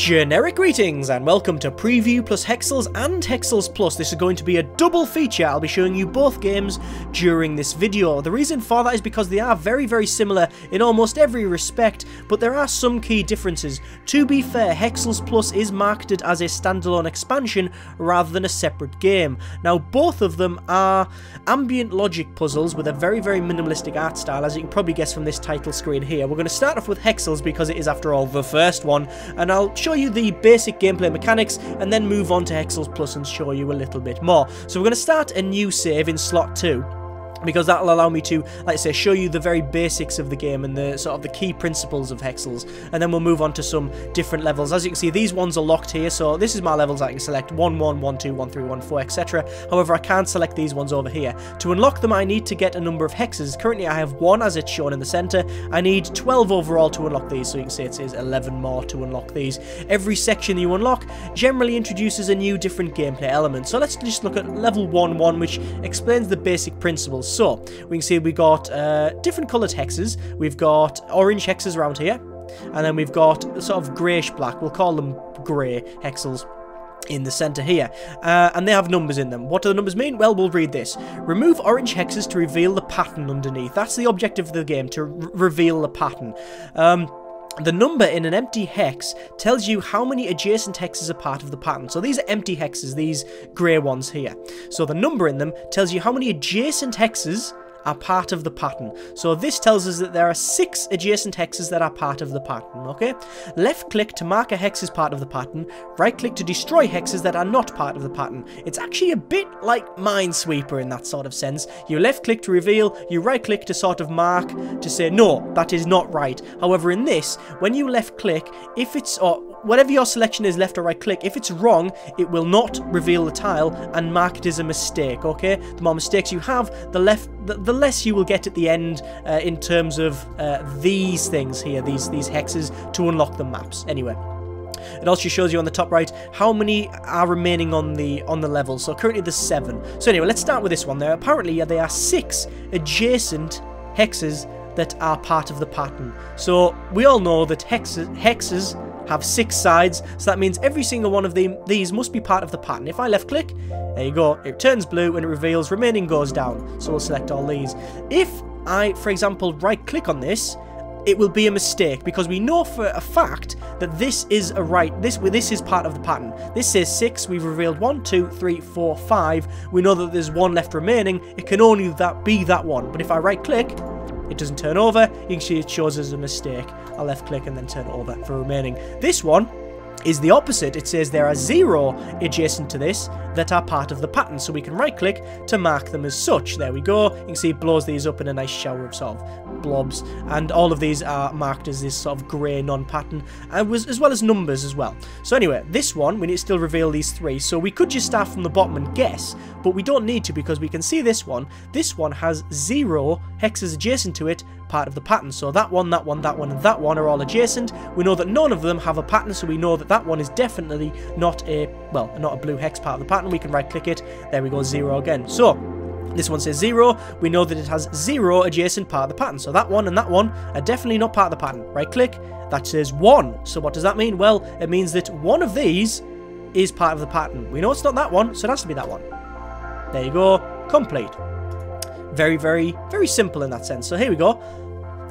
Generic greetings and welcome to Preview plus Hexcells and Hexcells Plus. This is going to be a double feature. I'll be showing you both games during this video. The reason for that is because they are very similar in almost every respect, but there are some key differences. To be fair, Hexcells Plus is marketed as a standalone expansion rather than a separate game. Now both of them are ambient logic puzzles with a very minimalistic art style, as you can probably guess from this title screen here. We're going to start off with Hexcells because it is after all the first one, and I'll show you the basic gameplay mechanics and then move on to Hexcells Plus and show you a little bit more. So we're going to start a new save in slot 2. Because that'll allow me to, like I say, show you the very basics of the game and the sort of the key principles of Hexcells, and then we'll move on to some different levels. As you can see, these ones are locked here, so this is my levels. I can select 1, 1, 1, 2, 1, 3, 1, 4, etc. However, I can't select these ones over here. To unlock them, I need to get a number of hexes. Currently, I have 1 as it's shown in the center. I need 12 overall to unlock these, so you can see it says 11 more to unlock these. Every section you unlock generally introduces a new different gameplay element. So let's just look at level 1, which explains the basic principles. So we can see we got different coloured hexes. We've got orange hexes around here, and then we've got sort of greyish black. We'll call them grey hexels in the centre here, and they have numbers in them. What do the numbers mean? Well, we'll read this. Remove orange hexes to reveal the pattern underneath. That's the objective of the game, to reveal the pattern. The number in an empty hex tells you how many adjacent hexes are part of the pattern. So these are empty hexes, these grey ones here. So the number in them tells you how many adjacent hexes are part of the pattern. So this tells us that there are 6 adjacent hexes that are part of the pattern, okay? Left click to mark a hex as part of the pattern, right click to destroy hexes that are not part of the pattern. It's actually a bit like Minesweeper in that sort of sense. You left click to reveal, you right click to sort of mark to say no, that is not right. However, in this, when you left click, if it's, or whatever your selection is, left or right click, if it's wrong, it will not reveal the tile and mark it as a mistake, okay? The more mistakes you have, the less you will get at the end in terms of these things here, these hexes, to unlock the maps. Anyway, it also shows you on the top right how many are remaining on the level. So currently there's 7. So anyway, let's start with this one. There apparently there are 6 adjacent hexes that are part of the pattern. So we all know that hexes have 6 sides, so that means every single one of these must be part of the pattern. If I left click, there you go, it turns blue and it reveals remaining goes down. So we'll select all these. If I, for example, right click on this, it will be a mistake, because we know for a fact that this is this is part of the pattern. This says 6, we've revealed 1, 2, 3, 4, 5. We know that there's 1 left remaining. It can only be that one. But if I right click, it doesn't turn over. You can see it shows as a mistake. I'll left click and then turn it over for remaining. This one is the opposite. It says there are 0 adjacent to this that are part of the pattern, so we can right click to mark them as such. There we go. You can see it blows these up in a nice shower of sort of blobs, and all of these are marked as this sort of grey non-pattern, as well as numbers as well. So anyway, this one, we need to still reveal these 3, so we could just start from the bottom and guess, but we don't need to, because we can see this one has 0 hexes adjacent to it, part of the pattern. So that one, that one, that one, and that one are all adjacent. We know that none of them have a pattern, so we know that that one is definitely not a blue hex part of the pattern. We can right click it. There we go, 0 again. So this one says 0. We know that it has 0 adjacent part of the pattern. So that one and that one are definitely not part of the pattern. Right click, that says 1. So what does that mean? Well, it means that one of these is part of the pattern. We know it's not that one, so it has to be that one. There you go, complete. Very simple in that sense. So here we go.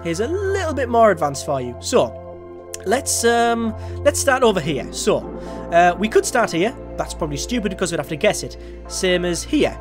Here's a little bit more advanced for you. So let's start over here. So we could start here. That's probably stupid because we'd have to guess it. Same as here.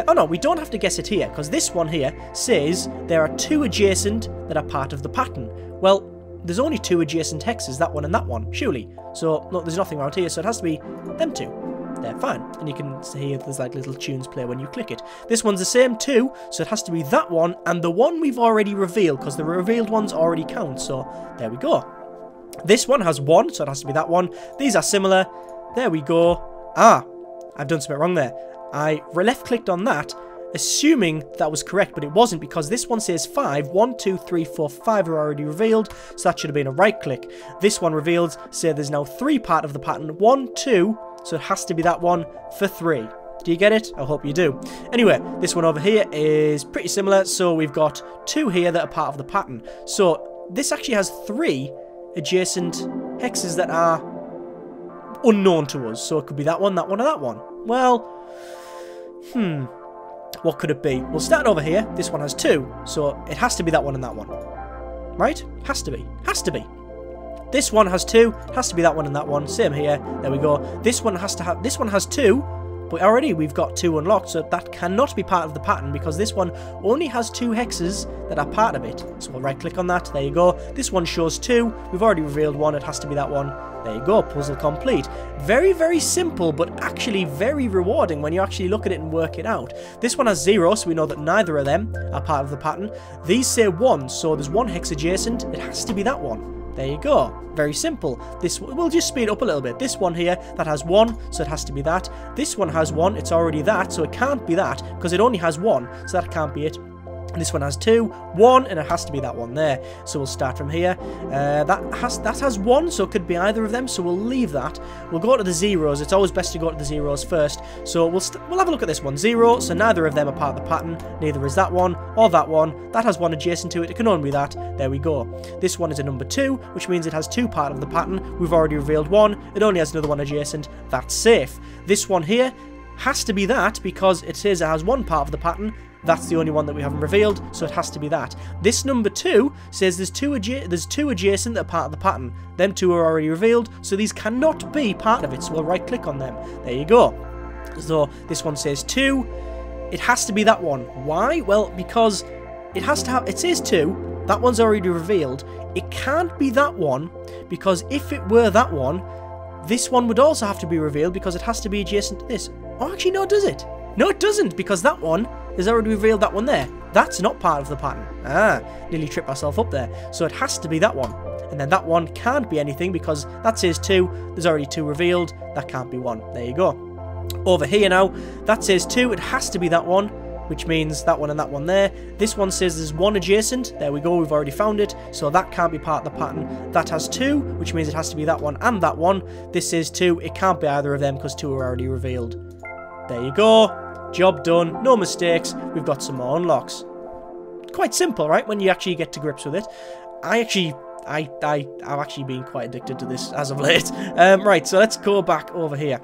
Oh no, we don't have to guess it here, because this one here says there are 2 adjacent that are part of the pattern. Well, there's only 2 adjacent hexes, that one and that one, surely. So no, there's nothing around here, so it has to be them 2. They're fine, and you can hear there's like little tunes play when you click it. This one's the same too, so it has to be that one and the one we've already revealed, because the revealed ones already count. So there we go. This one has 1, so it has to be that one. These are similar. There we go. I've done something wrong there. I left clicked on that, assuming that was correct, but it wasn't, because this one says 5. 1, 2, 3, 4, 5 are already revealed, so that should have been a right click. This one revealed, so there's now 3 part of the pattern. 1, 2. So it has to be that one for 3. Do you get it? I hope you do. Anyway, this one over here is pretty similar. So we've got 2 here that are part of the pattern. So this actually has 3 adjacent hexes that are unknown to us. So it could be that one, or that one. Well, what could it be? We'll start over here. This one has 2, so it has to be that one and that one. Right? Has to be. Has to be. This one has 2, has to be that one and that one. Same here. There we go. This one has to have. This one has 2, but already we've got 2 unlocked, so that cannot be part of the pattern because this one only has 2 hexes that are part of it. So we'll right click on that. There you go. This one shows 2. We've already revealed 1. It has to be that one. There you go. Puzzle complete. Very, very simple, but actually very rewarding when you actually look at it and work it out. This one has 0, so we know that neither of them are part of the pattern. These say 1, so there's 1 hex adjacent. It has to be that one. There you go. Very simple. This we'll just speed up a little bit. This one here, that has 1, so it has to be that. This one has 1, it's already that, so it can't be that, because it only has 1, so that can't be it. This one has 2, 1, and it has to be that one there. So we'll start from here. That has 1, so it could be either of them, so we'll leave that. We'll go to the zeros. It's always best to go to the zeros first. So we'll have a look at this one. 0, so neither of them are part of the pattern. Neither is that one or that one. That has 1 adjacent to it. It can only be that. There we go. This one is a number 2, which means it has 2 part of the pattern. We've already revealed 1. It only has another 1 adjacent. That's safe. This one here has to be that because it says it has 1 part of the pattern. That's the only one that we haven't revealed, so it has to be that. This number 2 says there's two adjacent that are part of the pattern. Them 2 are already revealed, so these cannot be part of it, so we'll right-click on them. There you go. So this one says 2. It has to be that one. Why? Well, because it has to have... It says 2. That one's already revealed. It can't be that one, because if it were that one, this one would also have to be revealed, because it has to be adjacent to this. Oh, actually, no, does it? No, it doesn't, because that one has already revealed that one there. That's not part of the pattern. Ah, nearly tripped myself up there. So it has to be that one. And then that one can't be anything because that says 2. There's already 2 revealed. That can't be 1. There you go. Over here now, that says 2. It has to be that one, which means that one and that one there. This one says there's 1 adjacent. There we go. We've already found it. So that can't be part of the pattern. That has 2, which means it has to be that one and that one. This says 2. It can't be either of them because 2 are already revealed. There you go. Job done, no mistakes, we've got some more unlocks. Quite simple, right, when you actually get to grips with it. I've actually been quite addicted to this as of late. Right, so let's go back over here.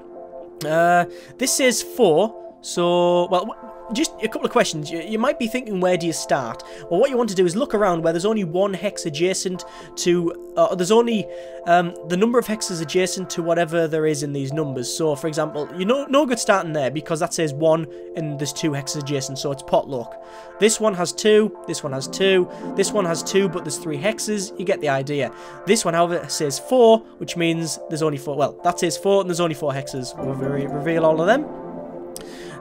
This says 4, so, well, just a couple of questions. You might be thinking, where do you start? Well, what you want to do is look around where there's only 1 hex adjacent to... there's only the number of hexes adjacent to whatever there is in these numbers. So, for example, no good starting there because that says 1 and there's 2 hexes adjacent, so it's potluck. This one has 2, this one has 2, this one has 2, but there's 3 hexes. You get the idea. This one, however, says 4, which means there's only 4. Well, that says 4 and there's only 4 hexes. We'll reveal all of them.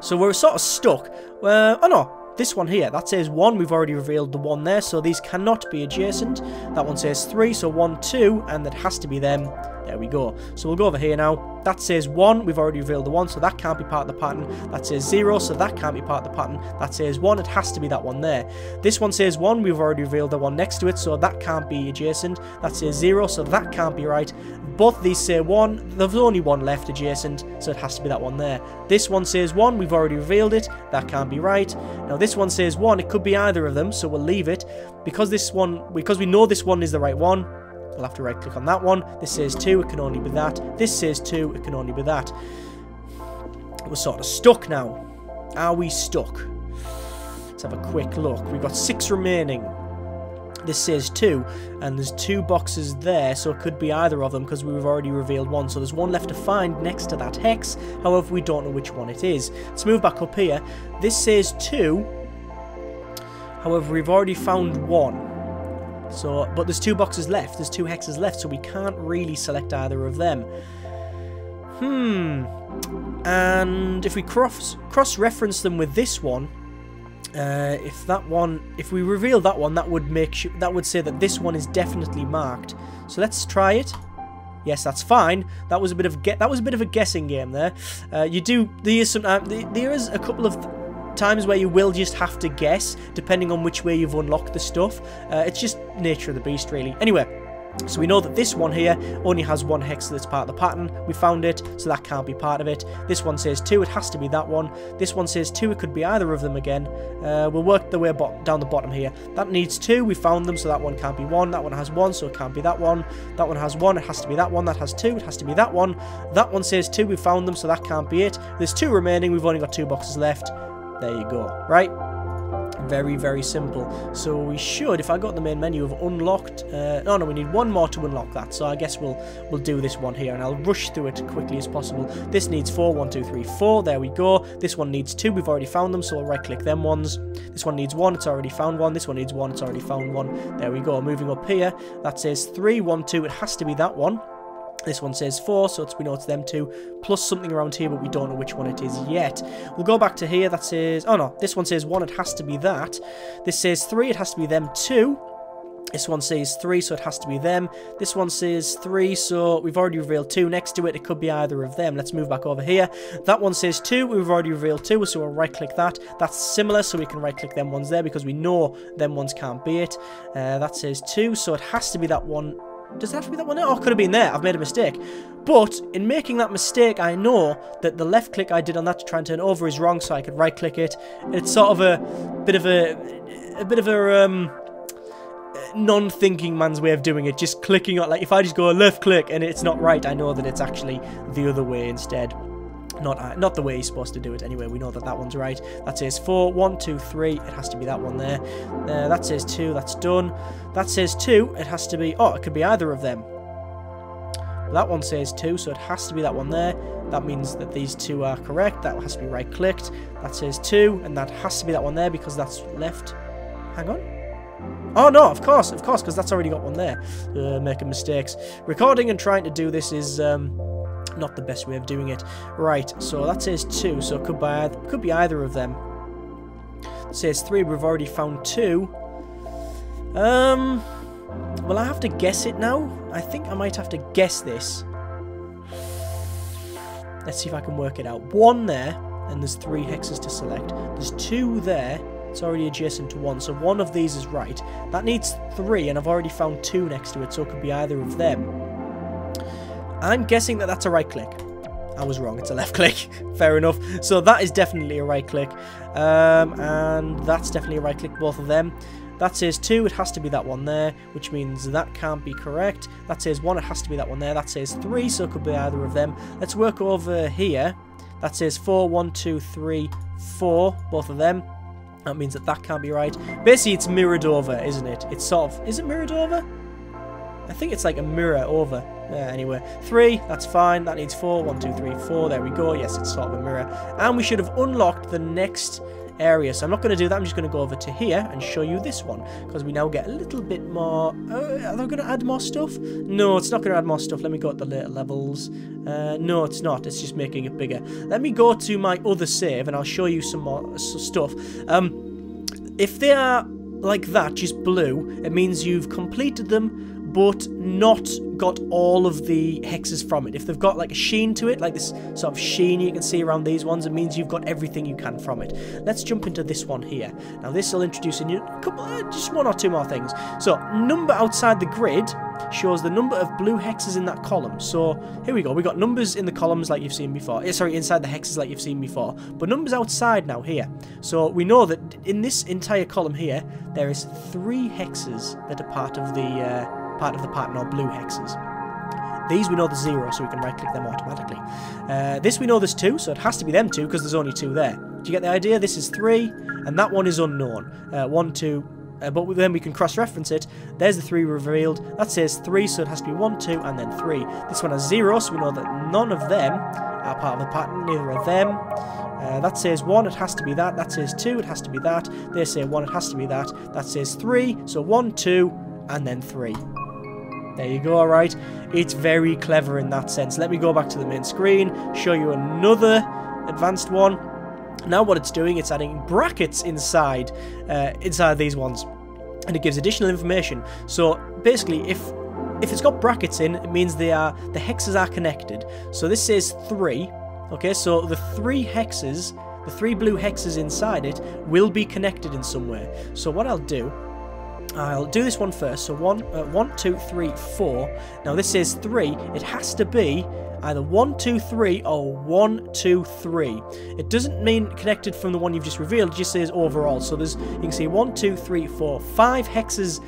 So we're sort of stuck. Oh no, this one here, that says 1. We've already revealed the 1 there, so these cannot be adjacent. That one says 3, so 1, 2, and that has to be them. There we go. So we'll go over here now. That says 1. We've already revealed the 1, so that can't be part of the pattern. That says 0, so that can't be part of the pattern. That says 1. It has to be that one there. This one says 1. We've already revealed the 1 next to it, so that can't be adjacent. That says 0, so that can't be right. Both these say 1. There's only 1 left adjacent, so it has to be that one there. This one says 1. We've already revealed it. That can't be right. Now this one says 1. It could be either of them, so we'll leave it. Because we know this one is the right one, we'll have to right click on that one. This says 2, it can only be that. This says 2, it can only be that. We're sort of stuck now. Are we stuck? Let's have a quick look. We've got 6 remaining. This says 2, and there's 2 boxes there, so it could be either of them because we've already revealed 1. So there's 1 left to find next to that hex. However, we don't know which one it is. Let's move back up here. This says 2. However, we've already found 1. So, but there's 2 boxes left. There's 2 hexes left, so we can't really select either of them. And if we cross-reference them with this one, if we reveal that one, that would say that this one is definitely marked. So let's try it. Yes, that's fine. That was a bit of a guessing game there. There is a couple of times where you will just have to guess depending on which way you've unlocked the stuff. It's just nature of the beast, really. Anyway, So we know that this one here only has one hex that's part of the pattern. We found it, so that can't be part of it. This one says 2, it has to be that one. This one says 2, it could be either of them again. We'll work the way down the bottom here. That needs 2, we found them, so that one can't be 1. That one has 1, so it can't be that one. That one has 1, it has to be that one. That has 2, it has to be that one. That one says 2, we found them, so that can't be it. There's 2 remaining, we've only got 2 boxes left. There you go, right? Very, very simple. So we should, if I got the main menu, have unlocked... no, we need one more to unlock that. So I guess we'll do this one here, and I'll rush through it quickly as possible. This needs 4, 1, 2, 3, 4. There we go. This one needs 2. We've already found them, so we'll right-click them ones. This one needs 1. It's already found 1. This one needs 1. It's already found 1. There we go. Moving up here, that says 3, 1, 2. It has to be that one. This one says 4, so we know it's them 2, plus something around here, but we don't know which one it is yet. We'll go back to here, that says... Oh no, this one says 1, it has to be that. This says 3, it has to be them 2. This one says 3, so it has to be them. This one says 3, so we've already revealed 2 next to it. It could be either of them. Let's move back over here. That one says 2, we've already revealed 2, so we'll right-click that. That's similar, so we can right-click them ones there, because we know them ones can't be it. That says 2, so it has to be that one... Does it have to be that one there? Oh, it could have been there. I've made a mistake. But in making that mistake, I know that the left click I did on that to try and turn over is wrong, so I could right click it. It's sort of a bit of a non-thinking man's way of doing it. Just clicking on, like if I just go left click and it's not right, I know that it's actually the other way instead. Not the way he's supposed to do it anyway. We know that that one's right. That says 4, 1, 2, 3. It has to be that one there. That says 2. That's done. That says 2. It has to be... Oh, it could be either of them. That one says 2, so it has to be that one there. That means that these 2 are correct. That has to be right-clicked. That says 2, and that has to be that one there because that's left. Hang on. Oh, no, of course, because that's already got one there. Making mistakes. Recording and trying to do this is... not the best way of doing it. Right, so that says 2, so it could be either of them. It says 3, we've already found 2. Well, I have to guess it now. I think I might have to guess this. Let's see if I can work it out. 1 there, and there's 3 hexes to select. There's 2 there. It's already adjacent to 1, so one of these is right. That needs 3, and I've already found 2 next to it, so it could be either of them. I'm guessing that that's a right click. I was wrong, it's a left click. Fair enough. So that is definitely a right click. And that's definitely a right click, both of them. That says 2, it has to be that one there, which means that can't be correct. That says 1, it has to be that one there. That says 3, so it could be either of them. Let's work over here. That says 4, 1, 2, 3, 4, both of them. That means that that can't be right. Basically, it's mirrored over, isn't it? It's sort of... Is it mirrored over? I think it's like a mirror over. Anyway, 3, that's fine. That needs 4. 1, 2, 3, 4. There we go. Yes, it's sort of a mirror. And we should have unlocked the next area. So I'm not going to do that. I'm just going to go over to here and show you this one. Because we now get a little bit more... are they going to add more stuff? No, it's not going to add more stuff. Let me go at the later levels. No, it's not. It's just making it bigger. Let me go to my other save and I'll show you some more stuff. If they are like that, just blue, it means you've completed them but not got all of the hexes from it. If they've got like a sheen to it, like this sort of sheen you can see around these ones, it means you've got everything you can from it. Let's jump into this one here. Now this will introduce a new couple, just 1 or 2 more things. So number outside the grid shows the number of blue hexes in that column. So here we go. We got numbers in the columns like you've seen before. Sorry, inside the hexes like you've seen before. But numbers outside now here. So we know that in this entire column here, there is 3 hexes that are part of the pattern, or blue hexes. These we know there's 0, so we can right-click them automatically. This we know there's 2, so it has to be them 2 because there's only 2 there. Do you get the idea? This is 3, and that one is unknown. 1, 2, but then we can cross-reference it. There's the 3 revealed. That says 3, so it has to be 1, 2, and then 3. This one has 0, so we know that none of them are part of the pattern, neither of them. That says 1, it has to be that. That says 2, it has to be that. They say 1, it has to be that. That says 3, so 1, 2, and then 3. There you go, alright. It's very clever in that sense. Let me go back to the main screen, show you another advanced one. Now what it's doing, it's adding brackets inside these ones. And it gives additional information. So basically, if it's got brackets in, it means the hexes are connected. So this says 3. Okay, so the 3 hexes, the 3 blue hexes inside it, will be connected in some way. So what I'll do I'll do this one first. So 1, 2, 3, 4. Now this says 3. It has to be either 1, 2, 3 or 1, 2, 3. It doesn't mean connected from the one you've just revealed. It just says overall. So there's, you can see 1, 2, 3, 4, 5 hexes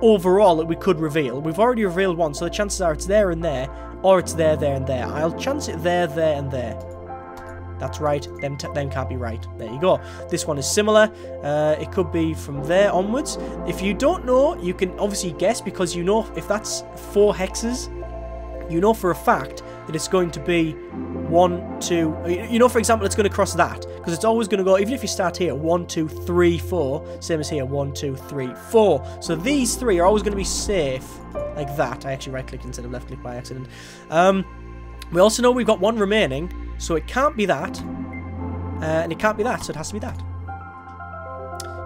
overall that we could reveal. We've already revealed one, so the chances are it's there and there, or it's there, there, and there. I'll chance it there, there, and there. That's right. Them can't be right. There you go. This one is similar. It could be from there onwards. If you don't know, you can obviously guess, because you know if that's 4 hexes, you know for a fact that it's going to be 1, 2. You know, for example, it's going to cross that, because it's always going to go, even if you start here, 1, 2, 3, 4, same as here, 1, 2, 3, 4. So these 3 are always going to be safe like that. I actually right-clicked instead of left-click by accident. We also know we've got 1 remaining, so it can't be that, and it can't be that, so it has to be that.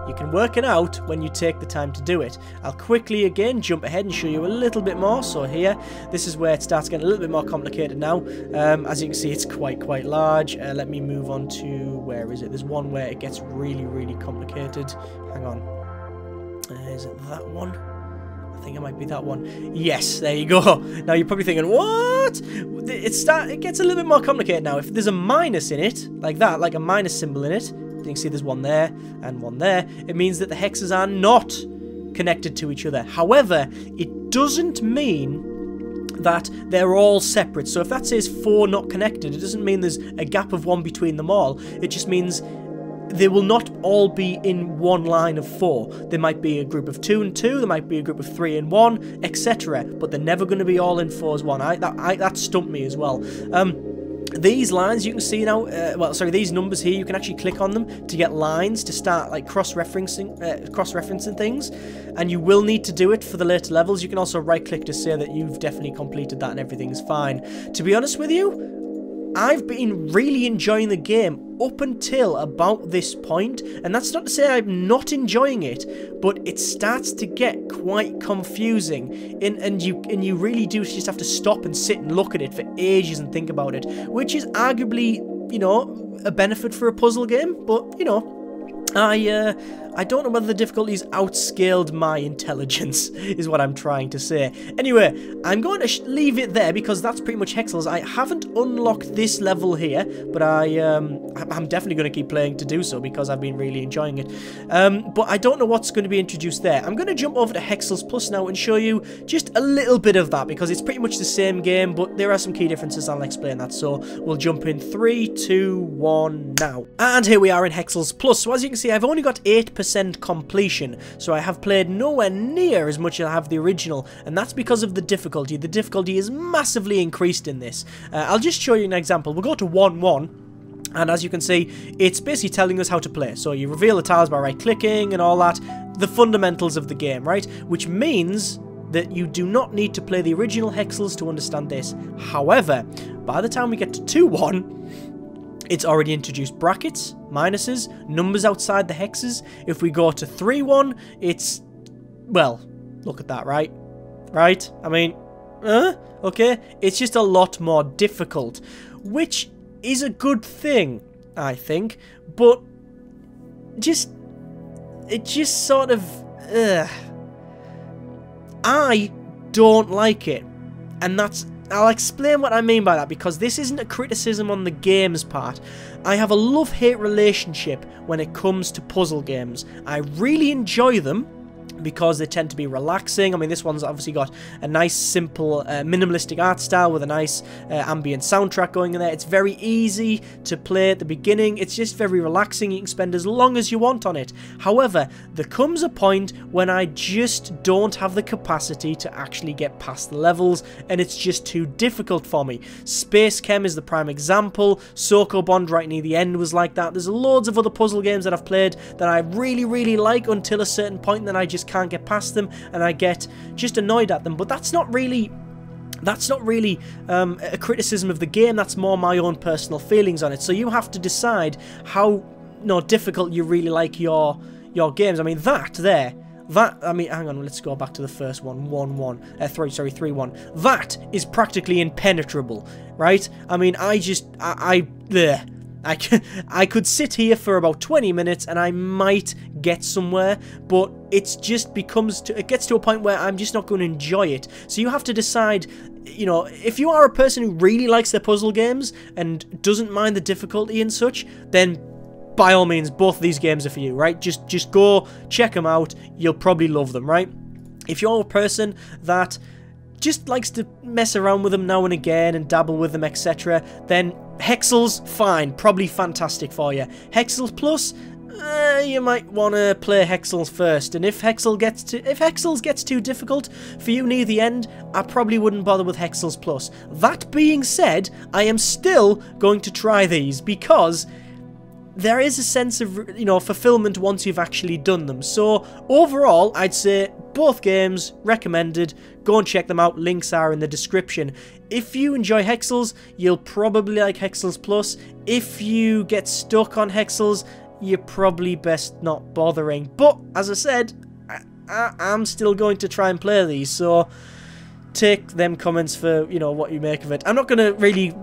You can work it out when you take the time to do it. I'll quickly again jump ahead and show you a little bit more. So here, this is where it starts getting a little bit more complicated now. As you can see, it's quite large. Let me move on to, where is it? There's one where it gets really complicated. Hang on. Is it that one? I think it might be that one. Yes, there you go. Now you're probably thinking, what? It gets a little bit more complicated now. If there's a minus in it, like that, like a minus symbol in it, you can see there's one there and one there. It means that the hexes are not connected to each other. However, it doesn't mean that they're all separate. So if that says 4 not connected, it doesn't mean there's a gap of 1 between them all. It just means they will not all be in one line of 4. There might be a group of 2 and 2, there might be a group of 3 and 1, etc. But they're never going to be all in 4 as one. That stumped me as well. These lines you can see now, these numbers here, you can actually click on them to get lines to start like cross-referencing things, and you will need to do it for the later levels. You can also right-click to say that you've definitely completed that and everything's fine. To be honest with you, I've been really enjoying the game up until about this point, and that's not to say I'm not enjoying it, but it starts to get quite confusing, and you really do just have to stop and sit and look at it for ages and think about it, which is arguably, you know, a benefit for a puzzle game, but, you know, I don't know whether the difficulties outscaled my intelligence, is what I'm trying to say. Anyway, I'm going to leave it there, because that's pretty much Hexcells. I haven't unlocked this level here, but I'm definitely going to keep playing to do so, because I've been really enjoying it. But I don't know what's going to be introduced there. I'm going to jump over to Hexcells Plus now and show you just a little bit of that, because it's pretty much the same game, but there are some key differences. I'll explain that. So we'll jump in 3, 2, 1 now. And here we are in Hexcells Plus. So as you can see, I've only got 8% completion, so I have played nowhere near as much as I have the original, and that's because of the difficulty. The difficulty is massively increased in this. I'll just show you an example. We'll go to 1-1, and as you can see, it's basically telling us how to play. So you reveal the tiles by right-clicking and all that, the fundamentals of the game, right? Which means that you do not need to play the original Hexcells to understand this. However, by the time we get to 2-1, it's already introduced brackets, minuses, numbers outside the hexes. If we go to 3-1, it's, well, look at that, right? Right? I mean, okay? It's just a lot more difficult, which is a good thing, I think, but it just sort of, I don't like it, and I'll explain what I mean by that, because this isn't a criticism on the game's part. I have a love-hate relationship when it comes to puzzle games. I really enjoy them because they tend to be relaxing. I mean, this one's obviously got a nice, simple, minimalistic art style with a nice ambient soundtrack going in there. It's very easy to play at the beginning. It's just very relaxing. You can spend as long as you want on it. However, there comes a point when I just don't have the capacity to actually get past the levels, and it's just too difficult for me. Space Chem is the prime example. Soko Bond right near the end was like that. There's loads of other puzzle games that I've played that I really like until a certain point, and then I just can't get past them, and I get just annoyed at them. But that's not really a criticism of the game. That's more my own personal feelings on it. So you have to decide how difficult you really like your games. I mean, I mean, hang on, let's go back to the first one, 3-1. That is practically impenetrable, right? I mean, I could sit here for about 20 minutes and I might get somewhere, but it gets to a point where I'm just not going to enjoy it. So you have to decide, you know, if you are a person who really likes their puzzle games and doesn't mind the difficulty and such, then by all means, both of these games are for you, right? Just go check them out. You'll probably love them, right? If you're a person that just likes to mess around with them now and again and dabble with them, etc., then Hexcells, fine, probably fantastic for you. Hexcells Plus, you might want to play Hexcells first, and if Hexcells gets too difficult for you near the end, I probably wouldn't bother with Hexcells Plus. That being said, I am still going to try these because there is a sense of, you know, fulfillment once you've actually done them. So overall, I'd say both games recommended. Go and check them out. Links are in the description. If you enjoy Hexcells, you'll probably like Hexcells Plus. If you get stuck on Hexcells, you're probably best not bothering. But as I said, I'm still going to try and play these. So take them comments for, you know, what you make of it. I'm not going to really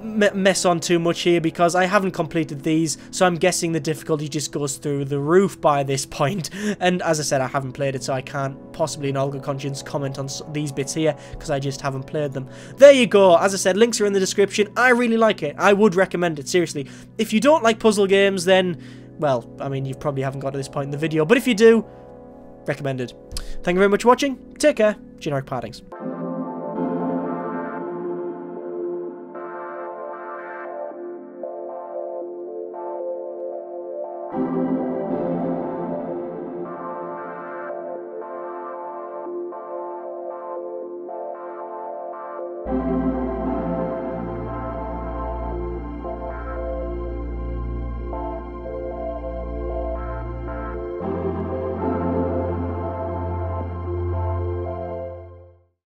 mess on too much here because I haven't completed these, so I'm guessing the difficulty just goes through the roof by this point. And as I said, I haven't played it, so I can't possibly in all good conscience comment on these bits here because I just haven't played them. There you go. As I said, links are in the description. I really like it. I would recommend it, seriously. If you don't like puzzle games, then, well, I mean, you probably haven't got to this point in the video, but if you do, recommended. Thank you very much for watching. Take care. Generic Partings. You